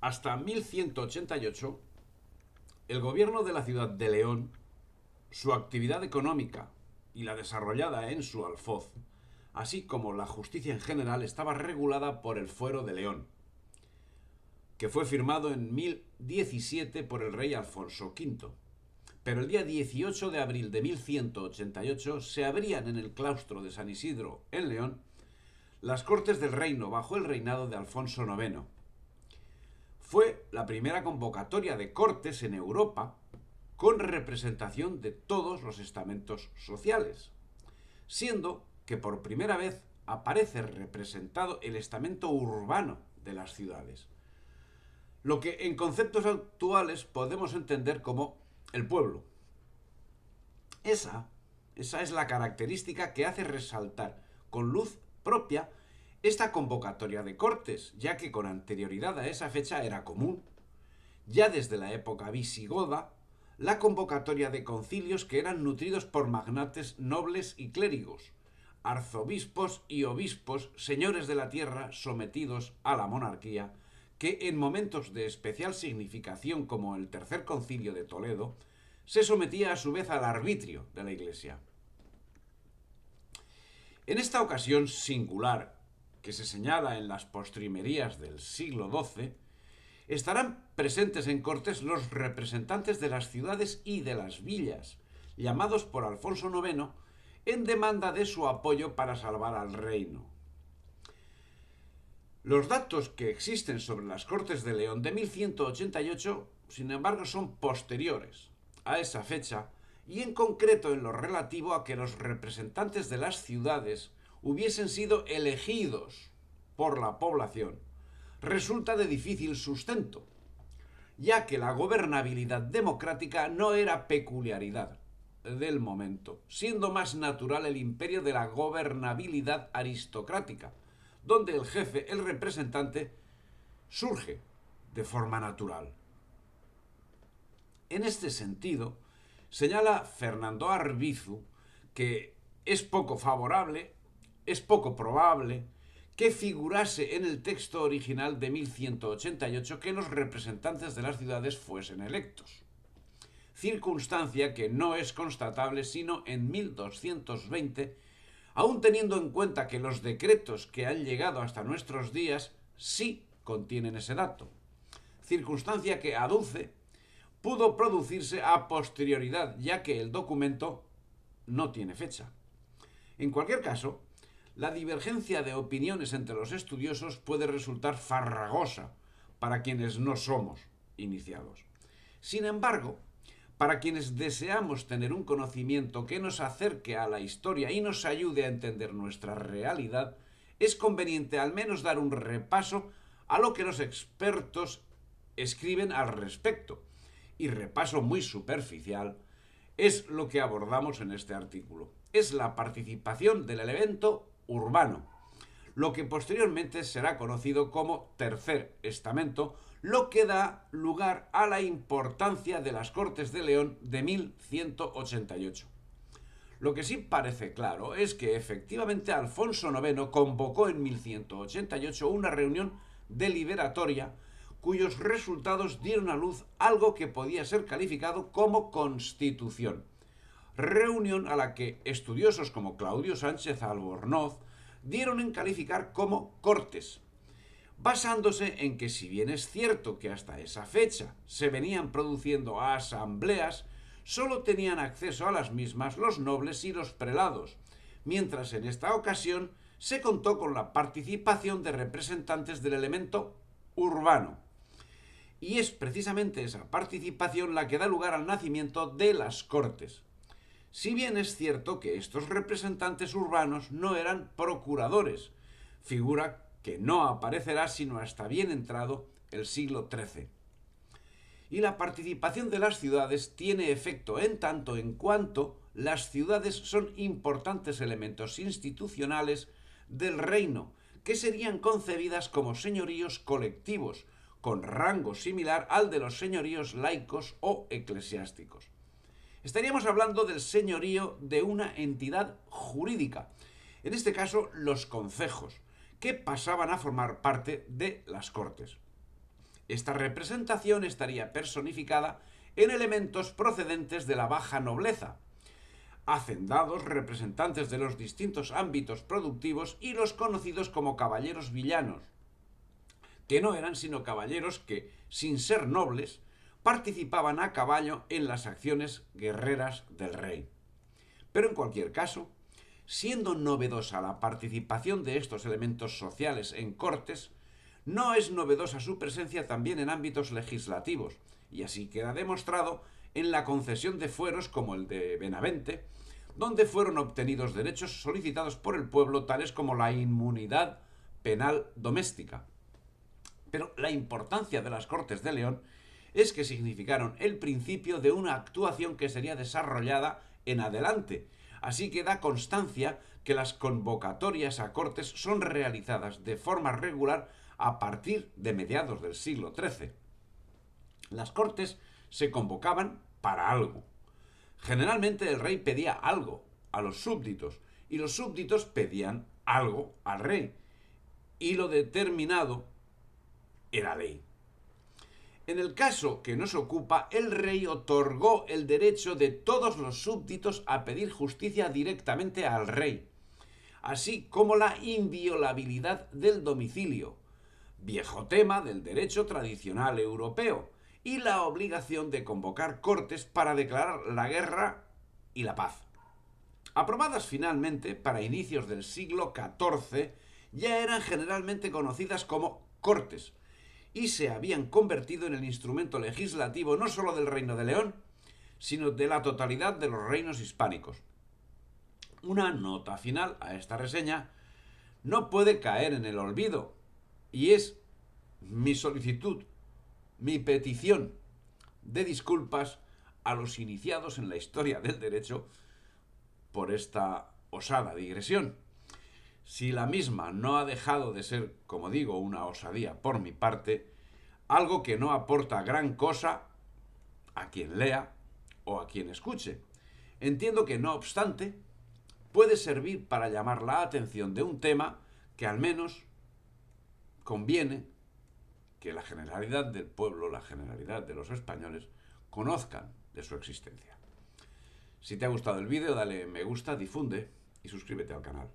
Hasta 1188, el gobierno de la ciudad de León, su actividad económica y la desarrollada en su alfoz, así como la justicia en general, estaba regulada por el Fuero de León, que fue firmado en 1017 por el rey Alfonso V. Pero el día 18 de abril de 1188 se abrían en el claustro de San Isidro, en León, las Cortes del Reino bajo el reinado de Alfonso IX. Fue la primera convocatoria de cortes en Europa con representación de todos los estamentos sociales, siendo que por primera vez aparece representado el estamento urbano de las ciudades, lo que en conceptos actuales podemos entender como el pueblo. Esa es la característica que hace resaltar con luz propia esta convocatoria de cortes, ya que con anterioridad a esa fecha era común, ya desde la época visigoda, la convocatoria de concilios que eran nutridos por magnates nobles y clérigos, arzobispos y obispos, señores de la tierra sometidos a la monarquía, que en momentos de especial significación como el Tercer Concilio de Toledo, se sometía a su vez al arbitrio de la Iglesia. En esta ocasión singular, que se señala en las postrimerías del siglo XII, estarán presentes en Cortes los representantes de las ciudades y de las villas, llamados por Alfonso IX en demanda de su apoyo para salvar al reino. Los datos que existen sobre las Cortes de León de 1188, sin embargo, son posteriores a esa fecha y en concreto en lo relativo a que los representantes de las ciudades hubiesen sido elegidos por la población, resulta de difícil sustento, ya que la gobernabilidad democrática no era peculiaridad del momento, siendo más natural el imperio de la gobernabilidad aristocrática, donde el jefe, el representante, surge de forma natural. En este sentido, señala Fernando Arbizu que es poco favorable, es poco probable que figurase en el texto original de 1188 que los representantes de las ciudades fuesen electos, circunstancia que no es constatable sino en 1220, aun teniendo en cuenta que los decretos que han llegado hasta nuestros días sí contienen ese dato, circunstancia que aduce pudo producirse a posterioridad, ya que el documento no tiene fecha. En cualquier caso, la divergencia de opiniones entre los estudiosos puede resultar farragosa para quienes no somos iniciados. Sin embargo, para quienes deseamos tener un conocimiento que nos acerque a la historia y nos ayude a entender nuestra realidad, es conveniente al menos dar un repaso a lo que los expertos escriben al respecto. Y repaso muy superficial es lo que abordamos en este artículo. Es la participación del elemento urbano, lo que posteriormente será conocido como Tercer Estamento, lo que da lugar a la importancia de las Cortes de León de 1188. Lo que sí parece claro es que efectivamente Alfonso IX convocó en 1188 una reunión deliberatoria cuyos resultados dieron a luz algo que podía ser calificado como constitución. Reunión a la que estudiosos como Claudio Sánchez Albornoz dieron en calificar como Cortes, basándose en que si bien es cierto que hasta esa fecha se venían produciendo asambleas, solo tenían acceso a las mismas los nobles y los prelados, mientras en esta ocasión se contó con la participación de representantes del elemento urbano. Y es precisamente esa participación la que da lugar al nacimiento de las Cortes. Si bien es cierto que estos representantes urbanos no eran procuradores, figura que no aparecerá sino hasta bien entrado el siglo XIII. Y la participación de las ciudades tiene efecto en tanto en cuanto las ciudades son importantes elementos institucionales del reino, que serían concebidas como señoríos colectivos, con rango similar al de los señoríos laicos o eclesiásticos. Estaríamos hablando del señorío de una entidad jurídica, en este caso los concejos, que pasaban a formar parte de las Cortes. Esta representación estaría personificada en elementos procedentes de la baja nobleza, hacendados, representantes de los distintos ámbitos productivos y los conocidos como caballeros villanos, que no eran sino caballeros que, sin ser nobles, participaban a caballo en las acciones guerreras del rey. Pero en cualquier caso, siendo novedosa la participación de estos elementos sociales en cortes, no es novedosa su presencia también en ámbitos legislativos, y así queda demostrado en la concesión de fueros como el de Benavente, donde fueron obtenidos derechos solicitados por el pueblo, tales como la inmunidad penal doméstica. Pero la importancia de las Cortes de León es que significaron el principio de una actuación que sería desarrollada en adelante. Así que da constancia que las convocatorias a Cortes son realizadas de forma regular a partir de mediados del siglo XIII. Las Cortes se convocaban para algo. Generalmente el rey pedía algo a los súbditos y los súbditos pedían algo al rey. Y lo determinado era ley. En el caso que nos ocupa, el rey otorgó el derecho de todos los súbditos a pedir justicia directamente al rey, así como la inviolabilidad del domicilio, viejo tema del derecho tradicional europeo, y la obligación de convocar cortes para declarar la guerra y la paz. Aprobadas finalmente para inicios del siglo XIV, ya eran generalmente conocidas como cortes, y se habían convertido en el instrumento legislativo no solo del Reino de León, sino de la totalidad de los reinos hispánicos. Una nota final a esta reseña no puede caer en el olvido, y es mi solicitud, mi petición de disculpas a los iniciados en la historia del derecho por esta osada digresión. Si la misma no ha dejado de ser, como digo, una osadía por mi parte, algo que no aporta gran cosa a quien lea o a quien escuche. Entiendo que, no obstante, puede servir para llamar la atención de un tema que al menos conviene que la generalidad del pueblo, la generalidad de los españoles, conozcan de su existencia. Si te ha gustado el vídeo, dale me gusta, difunde y suscríbete al canal.